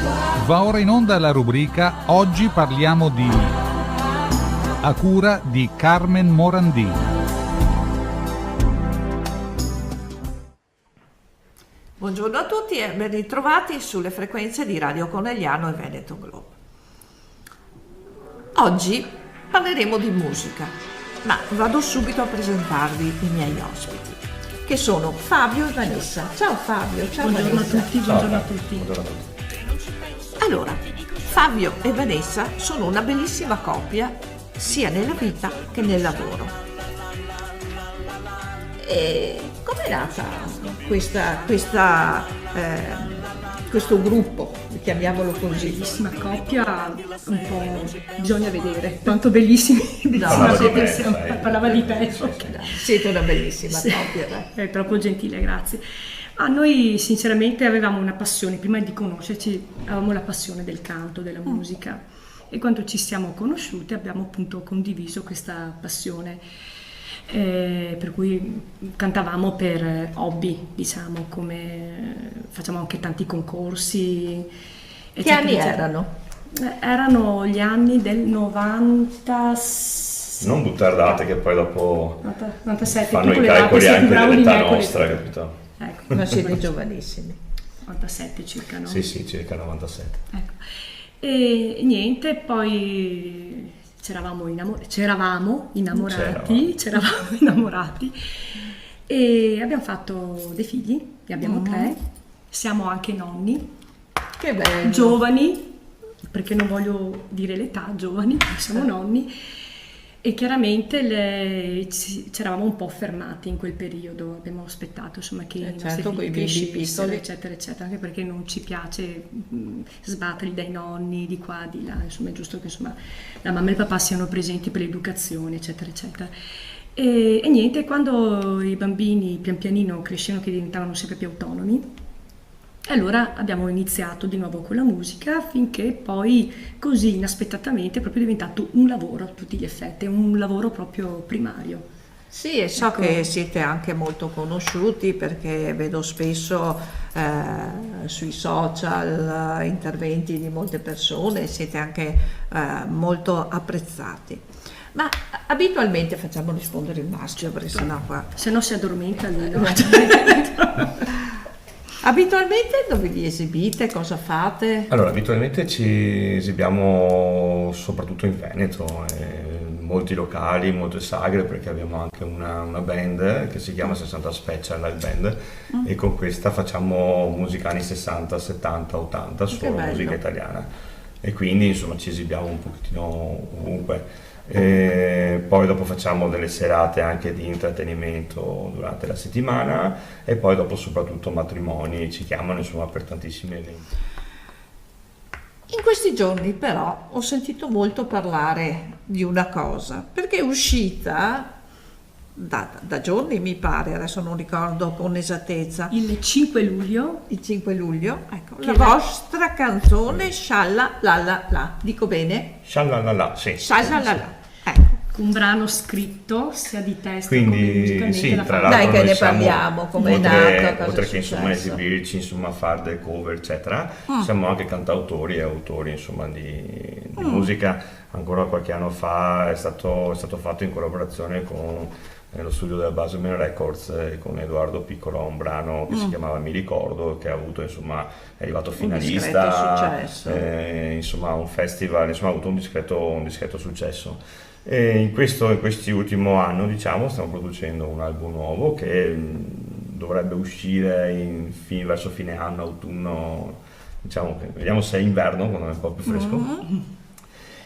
Va ora in onda la rubrica Oggi parliamo di, a cura di Carmen Morandini. Buongiorno a tutti e ben ritrovati sulle frequenze di Radio Conegliano e Veneto Globe. Oggi parleremo di musica, ma vado subito a presentarvi i miei ospiti, che sono Fabio e Vanessa. Ciao Fabio, ciao buongiorno Vanessa. A tutti, buongiorno a tutti. Buongiorno a tutti. Allora, Fabio e Vanessa sono una bellissima coppia sia nella vita che nel lavoro. E com'è nata questo gruppo, chiamiamolo così? Bellissima coppia, un po' bisogna vedere, tanto bellissimi. Parlava di te. Siete una bellissima coppia. È troppo gentile, grazie. Noi sinceramente avevamo una passione, prima di conoscerci avevamo la passione del canto, della musica, e quando ci siamo conosciuti abbiamo appunto condiviso questa passione, per cui cantavamo per hobby, diciamo, come facciamo anche tanti concorsi. Che anni erano? Erano gli anni del 90. Non buttare date che poi dopo 97, fanno tu i le date calcoli sei più anche bravo di dell'età me con le- nostra, capito? Ecco. Ma siete giovanissimi. 97 circa, no? Sì, circa 97. Ecco. E niente, poi c'eravamo innamorati e abbiamo fatto dei figli, ne abbiamo 3, siamo anche nonni, Che bello. giovani, perché non voglio dire l'età, giovani, siamo nonni. E chiaramente ci eravamo un po' fermati in quel periodo, abbiamo aspettato insomma che i nostri certo, coi figli bimbi crescessero, piccoli. eccetera, eccetera, anche perché non ci piace sbatterli dai nonni di qua, di là, insomma è giusto che insomma la mamma e il papà siano presenti per l'educazione, eccetera, eccetera. E niente, quando i bambini pian pianino crescevano, che diventavano sempre più autonomi, allora abbiamo iniziato di nuovo con la musica, finché poi così inaspettatamente è proprio diventato un lavoro a tutti gli effetti, un lavoro proprio primario. Sì, e so Ecco. che siete anche molto conosciuti perché vedo spesso sui social interventi di molte persone, siete anche molto apprezzati. Ma abitualmente facciamo rispondere il maschio perché sennò qua... Se no si addormenta lui, no? Abitualmente dove vi esibite? Cosa fate? Allora, abitualmente ci esibiamo soprattutto in Veneto, molti locali, molte sagre, perché abbiamo anche una band che si chiama 60 Special Live Band e con questa facciamo musica anni 60, 70, 80, solo bello. musica italiana. E quindi insomma ci esibiamo un pochettino ovunque. E poi dopo facciamo delle serate anche di intrattenimento durante la settimana e poi dopo soprattutto matrimoni, ci chiamano insomma per tantissimi eventi. In questi giorni però ho sentito molto parlare di una cosa, perché è uscita da giorni mi pare, adesso non ricordo con esattezza, Il 5 luglio, il 5 luglio, ecco, Che la la- vostra canzone Scialla la la la, dico bene? Scialalala, sì. Scialla la la, ecco. un brano scritto sia di testo come Quindi musicalmente sì, da tra fare. l'altro Dai che noi ne siamo, parliamo, come è oltre, nato, cosa oltre è che insomma successo. esibirci, insomma fare delle cover eccetera, siamo anche cantautori e autori insomma di musica. Ancora qualche anno fa è stato fatto in collaborazione con lo studio della Basement Records e con Edoardo Piccolo un brano che si chiamava Mi ricordo, che ha avuto insomma è arrivato finalista, discreto successo. insomma un festival, insomma ha avuto un discreto successo. E in questi ultimo anno diciamo stiamo producendo un album nuovo che dovrebbe uscire verso fine anno, autunno, diciamo, vediamo se è inverno quando è un po' più fresco.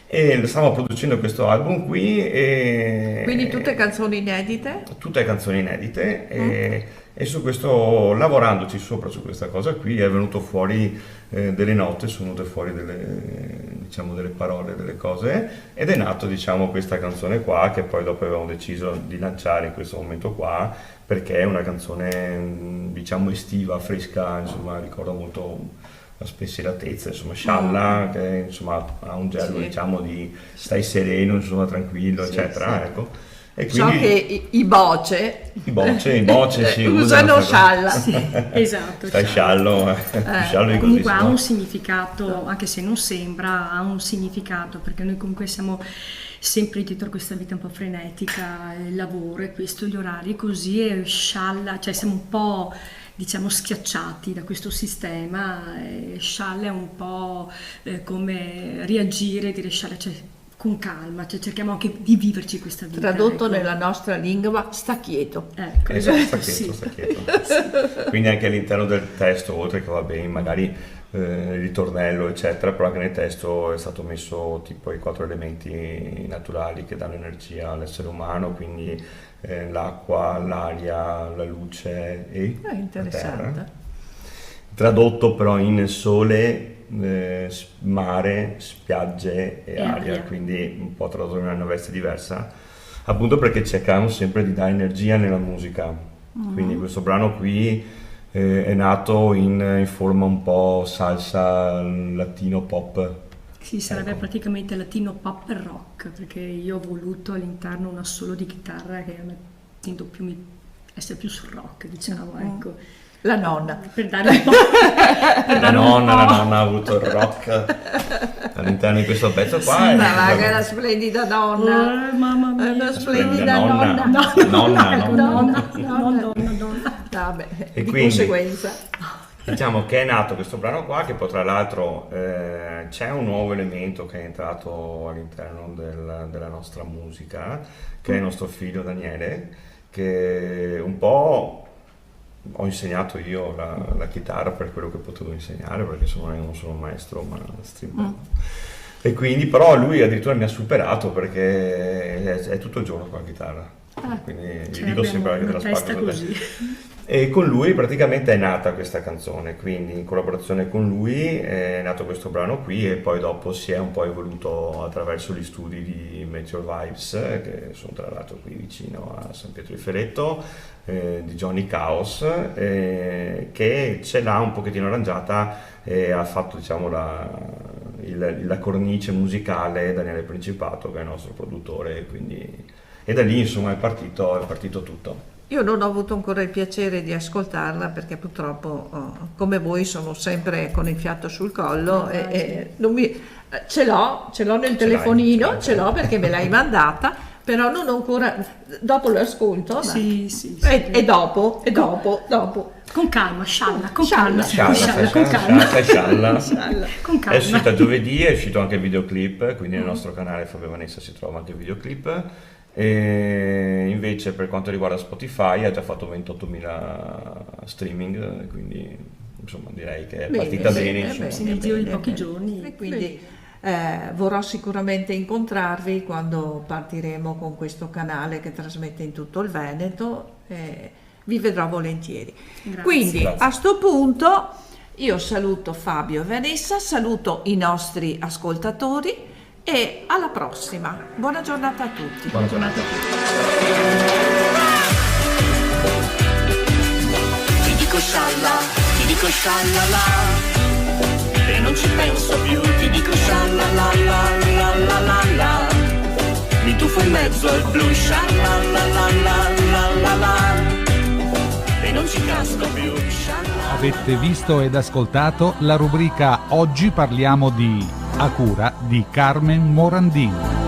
E stiamo producendo questo album qui e Quindi tutte canzoni inedite? tutte canzoni inedite e su questo, lavorandoci sopra su questa cosa qui, è venuto fuori delle note, sono venute fuori delle parole, delle cose ed è nato diciamo questa canzone qua che poi dopo avevamo deciso di lanciare in questo momento qua perché è una canzone diciamo estiva, fresca, insomma ricorda molto la spensieratezza, insomma scialla che insomma ha un gergo Sì. diciamo di stai sereno, insomma tranquillo Sì, eccetera, sì. ecco. E So quindi che i boce i boce si usano scialla. Sì, esatto. Stai sciallo, sciallo di così. Comunque ha no? un significato, anche se non sembra, ha un significato, perché noi comunque siamo sempre dietro questa vita un po' frenetica, il lavoro e questo, gli orari così, e scialla, cioè siamo un po', diciamo, schiacciati da questo sistema, e scialla è un po' come reagire, dire scialla, cioè con calma, cioè cerchiamo anche di viverci questa vita. Tradotto ecco. nella nostra lingua, sta quieto. Ecco, Esatto, sì. sta quieto. Quindi anche all'interno del testo, oltre che vabbè, magari il ritornello eccetera, però anche nel testo è stato messo tipo i 4 elementi naturali che danno energia all'essere umano, quindi l'acqua, l'aria, la luce e la Interessante. terra. Tradotto però in sole, mare, spiagge e aria, quindi un po' tradotto in una veste diversa, appunto perché cercavamo sempre di dare energia nella musica. Quindi questo brano qui è nato in forma un po' salsa latino pop. Sì, sarebbe Ecco. praticamente latino pop e rock, perché io ho voluto all'interno un assolo di chitarra che a me tendo più essere più sul rock, diciamo, ecco. La nonna. Per dare un po'. La nonna ha avuto il rock all'interno di questo pezzo qua. Sì, e- Ma che la splendida nonna. Mamma mia. Una splendida splendida nonna. Nonna. Vabbè, E di quindi- conseguenza. Diciamo che è nato questo brano qua, che poi tra l'altro c'è un nuovo elemento che è entrato all'interno della nostra musica, che è il nostro figlio Daniele, che un po' ho insegnato io la chitarra per quello che potevo insegnare, perché non sono un maestro, ma strimpello. E quindi però lui addirittura mi ha superato, perché è tutto il giorno con la chitarra. Quindi gli dico sempre anche della testa spacca così. e con lui praticamente è nata questa canzone, quindi in collaborazione con lui è nato questo brano qui, e poi dopo si è un po' evoluto attraverso gli studi di Meteor Vibes, che sono tra l'altro qui vicino a San Pietro di Ferretto, di Johnny Chaos, che ce l'ha un pochettino arrangiata e ha fatto, diciamo, la cornice musicale Daniele Principato, che è il nostro produttore, e da lì insomma è partito tutto. Io non ho avuto ancora il piacere di ascoltarla perché purtroppo, come voi, sono sempre con il fiato sul collo e non ce l'ho nel telefonino, ce l'ho perché me l'hai mandata, però non ho ancora, dopo lo ascolto, Sì. e dopo. Con calma, scialla, con Scialla. calma. Con calma. Scialla. Con È calma. uscita giovedì, è uscito anche il videoclip, quindi nel nostro canale Fabio Vanessa si trova anche il videoclip. E invece per quanto riguarda Spotify ha già fatto 28.000 streaming, quindi insomma direi che è partita bene, insomma. Sì, nel giro di pochi giorni. E quindi vorrò sicuramente incontrarvi quando partiremo con questo canale che trasmette in tutto il Veneto. Vi vedrò volentieri. Grazie. Quindi Grazie. a sto punto io saluto Fabio e Vanessa, saluto i nostri ascoltatori e alla prossima. Buona giornata a tutti. Buona giornata. Ti dico sciallala, e non ci penso più, ti dico sciallala, la la la la, mi tuffo in mezzo al blu, sciallala, la la, e non ci casco più, sciallala. Avete visto ed ascoltato la rubrica Oggi parliamo di A cura di Carmen Morandini.